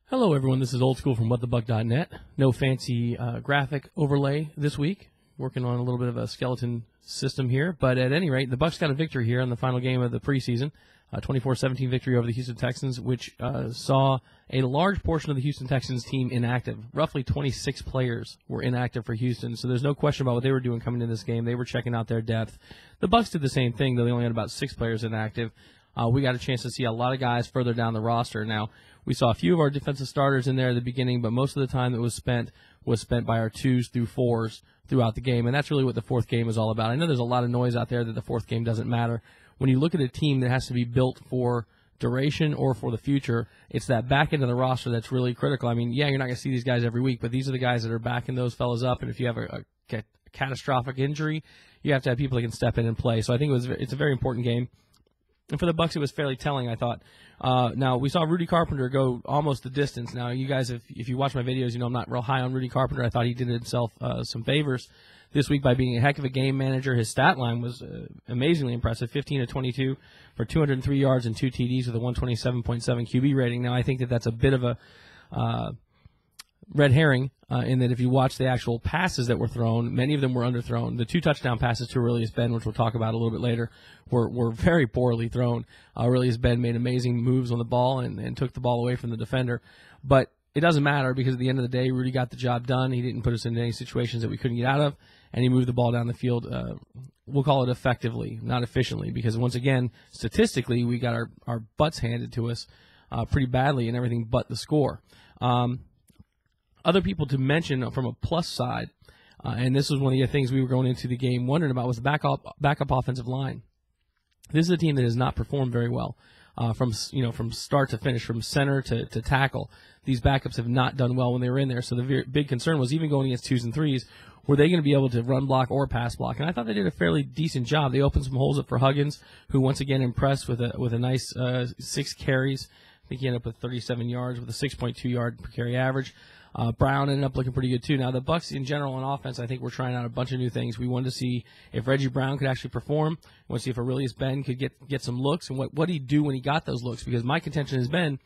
Hello, everyone. This is Old School from whatthebuck.net. No fancy graphic overlay this week. Working on a little bit of a skeleton system here. But at any rate, the Bucs got a victory here in the final game of the preseason. 24-17 victory over the Houston Texans, which saw a large portion of the Houston Texans team inactive. Roughly 26 players were inactive for Houston, so there's no question about what they were doing coming into this game. They were checking out their depth. The Bucs did the same thing, though they only had about 6 players inactive. We got a chance to see a lot of guys further down the roster. Now, we saw a few of our defensive starters in there at the beginning, but most of the time that was spent by our 2s through 4s throughout the game, and that's really what the fourth game is all about. I know there's a lot of noise out there that the fourth game doesn't matter. When you look at a team that has to be built for duration or for the future, it's that back end of the roster that's really critical. I mean, yeah, you're not going to see these guys every week, but these are the guys that are backing those fellas up, and if you have a catastrophic injury, you have to have people that can step in and play. So I think it's a very important game. And for the Bucs, it was fairly telling, I thought. Now, we saw Rudy Carpenter go almost the distance. Now, you guys, if you watch my videos, you know I'm not real high on Rudy Carpenter. I thought he did himself some favors this week by being a heck of a game manager. His stat line was amazingly impressive, 15 of 22 for 203 yards and 2 TDs with a 127.7 QB rating. Now, I think that that's a bit of a red herring in that if you watch the actual passes that were thrown, many of them were underthrown. The 2 touchdown passes to Aurelius Ben, which we'll talk about a little bit later, were very poorly thrown. Aurelius Ben made amazing moves on the ball and took the ball away from the defender. But it doesn't matter because at the end of the day, Rudy got the job done. He didn't put us in any situations that we couldn't get out of, and he moved the ball down the field, we'll call it effectively, not efficiently, because once again, statistically, we got our butts handed to us pretty badly and everything but the score. Other people to mention from a plus side, and this was one of the things we were going into the game wondering about, was the backup offensive line. This is a team that has not performed very well from start to finish, from center to tackle. These backups have not done well when they were in there. So the big concern was, even going against 2s and 3s, were they going to be able to run block or pass block? And I thought they did a fairly decent job. They opened some holes up for Huggins, who once again impressed with a nice 6 carries. I think he ended up with 37 yards with a 6.2 yard per carry average. Brown ended up looking pretty good, too. Now, the Bucs in general on offense, I think we're trying out a bunch of new things. We wanted to see if Reggie Brown could actually perform. We want to see if Aurelius Ben could get some looks, and what he'd do when he got those looks, because my contention has been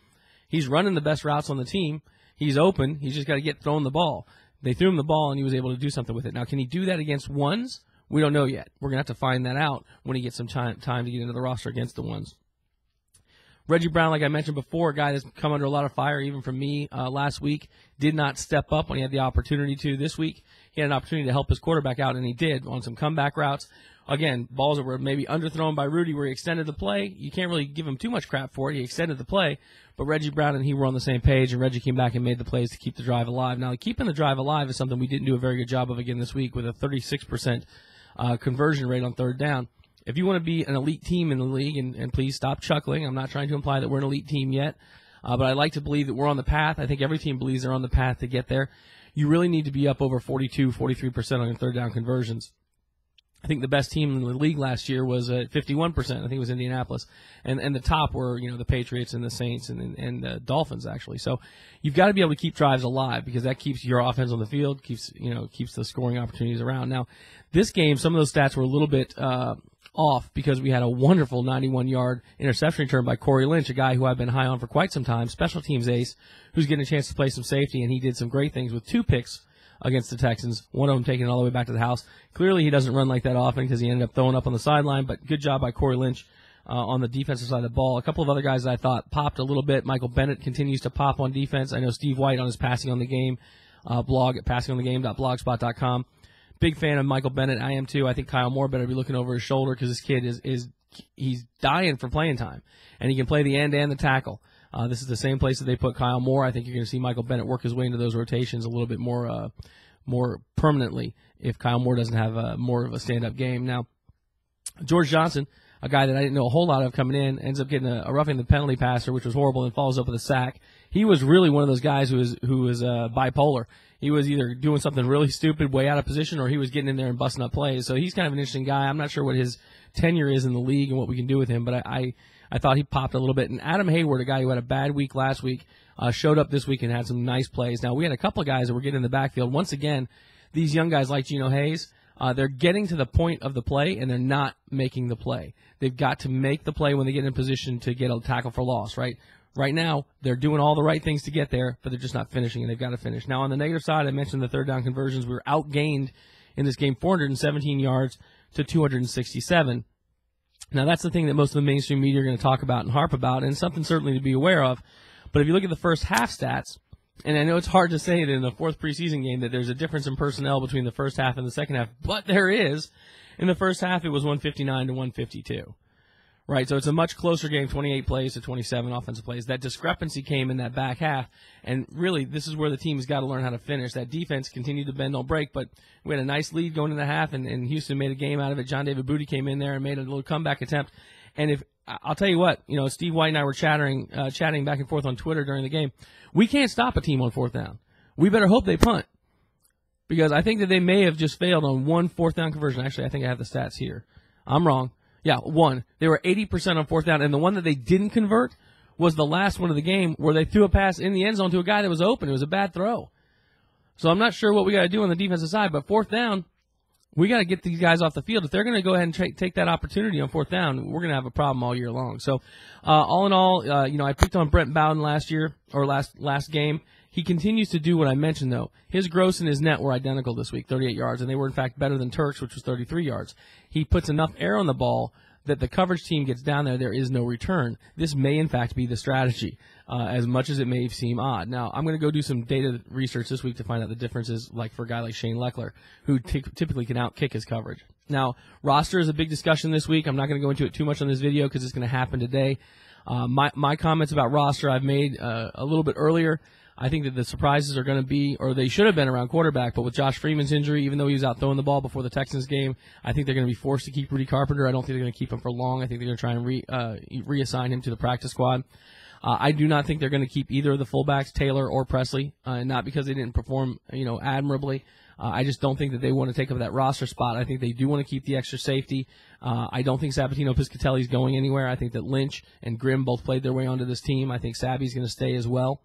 he's running the best routes on the team. He's open. He's just got to get thrown the ball. They threw him the ball, and he was able to do something with it. Now, can he do that against 1s? We don't know yet. We're going to have to find that out when he gets some time to get into the roster against the 1s. Reggie Brown, like I mentioned before, a guy that's come under a lot of fire, even from me last week, did not step up when he had the opportunity to. This week, he had an opportunity to help his quarterback out, and he did on some comeback routes. Again, balls that were maybe underthrown by Rudy where he extended the play. You can't really give him too much crap for it. He extended the play, but Reggie Brown and he were on the same page, and Reggie came back and made the plays to keep the drive alive. Now, keeping the drive alive is something we didn't do a very good job of again this week, with a 36% conversion rate on third down. If you want to be an elite team in the league, and please stop chuckling, I'm not trying to imply that we're an elite team yet, but I like to believe that we're on the path. I think every team believes they're on the path to get there. You really need to be up over 42, 43% on your third down conversions. I think the best team in the league last year was at 51%. I think it was Indianapolis. And the top were, the Patriots and the Saints and the Dolphins, actually. So you've got to be able to keep drives alive, because that keeps your offense on the field, keeps the scoring opportunities around. Now, this game, some of those stats were a little bit off, because we had a wonderful 91-yard interception return by Corey Lynch, a guy who I've been high on for quite some time, special teams ace, who's getting a chance to play some safety, and he did some great things with 2 picks against the Texans, one of them taking it all the way back to the house. Clearly, he doesn't run like that often, because he ended up throwing up on the sideline, but good job by Corey Lynch on the defensive side of the ball. A couple of other guys that I thought popped a little bit. Michael Bennett continues to pop on defense. I know Steve White on his Passing on the Game blog at passingongthegame.blogspot.com. Big fan of Michael Bennett. I am too. I think Kyle Moore better be looking over his shoulder, because this kid he's dying for playing time, and he can play the end and the tackle. This is the same place that they put Kyle Moore. I think you're going to see Michael Bennett work his way into those rotations a little bit more permanently if Kyle Moore doesn't have more of a stand-up game. Now, George Johnson, a guy that I didn't know a whole lot of coming in, ends up getting a roughing the penalty passer, which was horrible, and follows up with a sack. He was really one of those guys who was bipolar. He was either doing something really stupid, way out of position, or he was getting in there and busting up plays. So he's kind of an interesting guy. I'm not sure what his tenure is in the league and what we can do with him, but I thought he popped a little bit. And Adam Hayward, a guy who had a bad week last week, showed up this week and had some nice plays. Now, we had a couple of guys that were getting in the backfield. Once again, these young guys like Geno Hayes, they're getting to the point of the play, and they're not making the play. They've got to make the play when they get in position to get a tackle for loss, right? Right now, they're doing all the right things to get there, but they're just not finishing, and they've got to finish. Now, on the negative side, I mentioned the third down conversions. We were outgained in this game, 417 yards to 267. Now, that's the thing that most of the mainstream media are going to talk about and harp about, and something certainly to be aware of. But if you look at the first half stats, and I know it's hard to say that in the fourth preseason game that there's a difference in personnel between the first half and the second half, but there is. In the first half, it was 159 to 152. Right, so it's a much closer game, 28 plays to 27 offensive plays. That discrepancy came in that back half, and really this is where the team has got to learn how to finish. That defense continued to bend, don't break, but we had a nice lead going into the half, and Houston made a game out of it. John David Booty came in there and made a little comeback attempt. And if I'll tell you what, Steve White and I were chatting back and forth on Twitter during the game. We can't stop a team on fourth down. We better hope they punt, because I think that they may have just failed on one fourth down conversion. Actually, I think I have the stats here. I'm wrong. Yeah, one. They were 80% on fourth down, and the one that they didn't convert was the last one of the game where they threw a pass in the end zone to a guy that was open. It was a bad throw. So I'm not sure what we got to do on the defensive side, but fourth down, we got to get these guys off the field. If they're going to go ahead and take that opportunity on fourth down, we're going to have a problem all year long. So all in all, I picked on Brent Bowden last year, or last game. He continues to do what I mentioned, though. His gross and his net were identical this week, 38 yards, and they were, in fact, better than Turk's, which was 33 yards. He puts enough air on the ball that the coverage team gets down there is no return. This may, in fact, be the strategy, as much as it may seem odd. Now, I'm going to go do some data research this week to find out the differences, like for a guy like Shane Leckler, who typically can outkick his coverage. Now, roster is a big discussion this week. I'm not going to go into it too much on this video because it's going to happen today. My comments about roster I've made a little bit earlier. I think that the surprises are going to be, or they should have been, around quarterback, but with Josh Freeman's injury, even though he was out throwing the ball before the Texans game, I think they're going to be forced to keep Rudy Carpenter. I don't think they're going to keep him for long. I think they're going to try and reassign him to the practice squad. I do not think they're going to keep either of the fullbacks, Taylor or Presley, not because they didn't perform, admirably. I just don't think that they want to take up that roster spot. I think they do want to keep the extra safety. I don't think Sabatino Piscatelli is going anywhere. I think that Lynch and Grimm both played their way onto this team. I think Sabby's going to stay as well.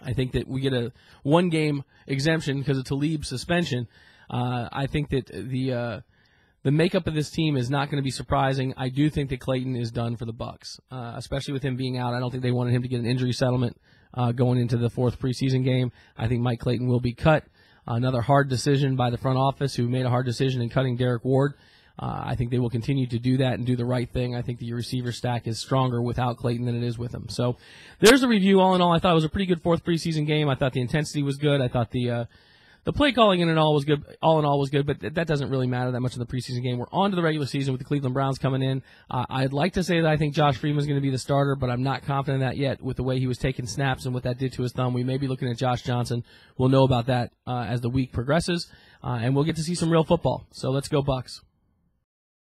I think that we get a one-game exemption because of Talib's suspension. I think that the makeup of this team is not going to be surprising. I do think that Clayton is done for the Bucs, especially with him being out. I don't think they wanted him to get an injury settlement going into the fourth preseason game. I think Mike Clayton will be cut. Another hard decision by the front office, who made a hard decision in cutting Derek Ward. I think they will continue to do that and do the right thing. I think the receiver stack is stronger without Clayton than it is with him. So there's a review. All in all, I thought it was a pretty good fourth preseason game. I thought the intensity was good. I thought the play calling in and all was good. All in all was good, but that doesn't really matter that much in the preseason game. We're on to the regular season with the Cleveland Browns coming in. I'd like to say that I think Josh Freeman's going to be the starter, but I'm not confident in that yet with the way he was taking snaps and what that did to his thumb. We may be looking at Josh Johnson. We'll know about that as the week progresses, and we'll get to see some real football. So let's go Bucs.